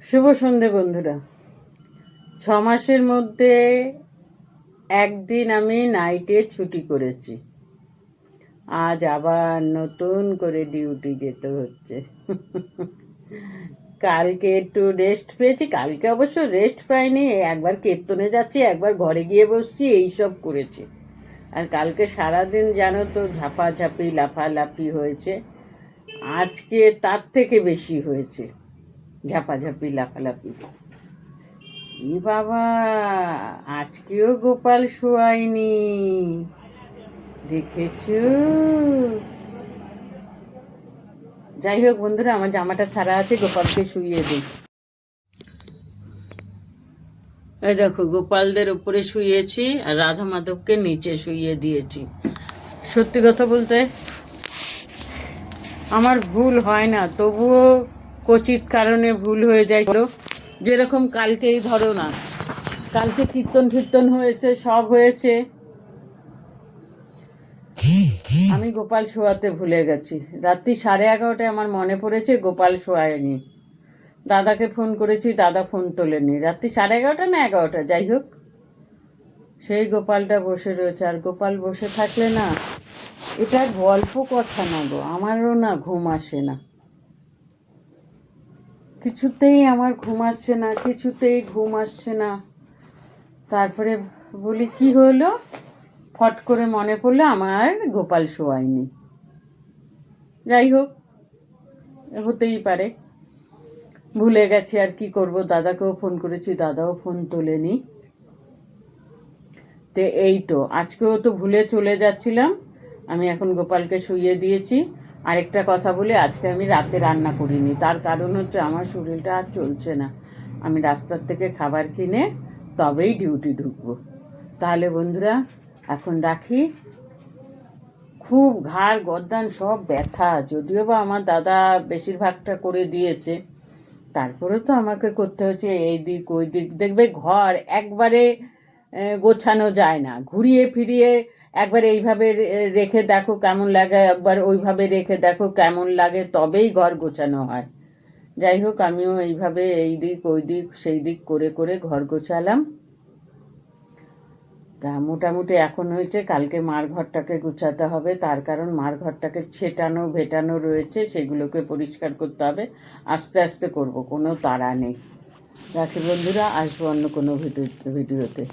শুভ সন্ধে বন্ধুরা। 6 মাসের মধ্যে একদিন আমি নাইটে ছুটি করেছি। আজ আবার নতুন করে ডিউটি যেতে হচ্ছে। কালকে একটু রেস্ট পেয়েছি, কালকে অবশ্য রেস্ট পাইনি। একবার কীর্তনে যাচ্ছি, একবার ঘরে গিয়ে বসছি, এইসব করেছি। আর কালকে সারাদিন জানো তো ঝাপাঝাপি লাফালাফি হয়েছে। আজকে তার থেকে বেশি হয়েছে ঝাপাঝাপি লাফালাফি। ই বাবা, আজকেও গোপাল শোয়ায়নি, দেখেছো? যাই হোক বন্ধুরা, আমার জামাটা ছাড়া আছে, গোপালকে শুইয়ে দিই। এই দেখো, গোপালদের উপরে শুইয়েছি আর রাধা মাধবকে নিচে শুইয়ে দিয়েছি। সত্যি কথা বলতে আমার ভুল হয় না, তবুও কচিত কারণে ভুল হয়ে যায়। যেরকম কালকেই ধরো না, কালকে কীর্তন টীর্তন হয়েছে, সব হয়েছে, আমি গোপাল শোয়াতে ভুলে গেছি। রাত্রি 11:30টায় আমার মনে পড়েছে গোপাল শোয়ায়নি। দাদাকে ফোন করেছি, দাদা ফোন তোলেনি। রাত্রি 11:30 না 11টা, যাই হোক, সেই গোপালটা বসে রয়েছে। আর গোপাল বসে থাকলে না, এটা গল্প কথা না গো, আমারও না ঘুম আসে না, কিছুতেই আমার ঘুম আসছে না, কিছুতেই ঘুম আসছে না। তারপরে বলি কি হলো, ফট করে মনে পড়লো আমার গোপাল শোয়ায়নি। যাই হোক, হতেই পারে, ভুলে গেছি, আর কি করব। দাদাকেও ফোন করেছি, দাদাও ফোন তোলেনি। তো এই তো, আজকেও তো ভুলে চলে যাচ্ছিলাম। আমি এখন গোপালকে শুইয়ে দিয়েছি। আরেকটা কথা বলি, আজকে আমি রাতে রান্না করিনি, তার কারণ হচ্ছে আমার শরীরটা আর চলছে না। আমি রাস্তার থেকে খাবার কিনে তবেই ডিউটি ঢুকবো। তাহলে বন্ধুরা, এখন রাখি। খুব ঘাড় গর্দান সব ব্যথা, যদিও বা আমার দাদা বেশিরভাগটা করে দিয়েছে, তারপরে তো আমাকে করতে হচ্ছে এই দিক ওই দিক। দেখবে ঘর একবারে গোছানো যায় না, ঘুরিয়ে ফিরিয়ে একবার এইভাবে রেখে দেখো কেমন লাগে, একবার ওইভাবে রেখে দেখো কেমন লাগে, তবেই ঘর গোছানো হয়। যাই হোক, আমিও এইভাবে এই দিক ওই দিক সেই দিক করে করে ঘর গোছালাম। তা মোটামুটি এখন হয়েছে, কালকে মার ঘরটাকে গুছাতে হবে, তার কারণ মার ঘরটাকে ছেটানো ভেটানো রয়েছে, সেগুলোকে পরিষ্কার করতে হবে। আস্তে আস্তে করব, কোনো তাড়া নেই। রাখি বন্ধুরা, আসবো অন্য কোনো ভিডিওতে।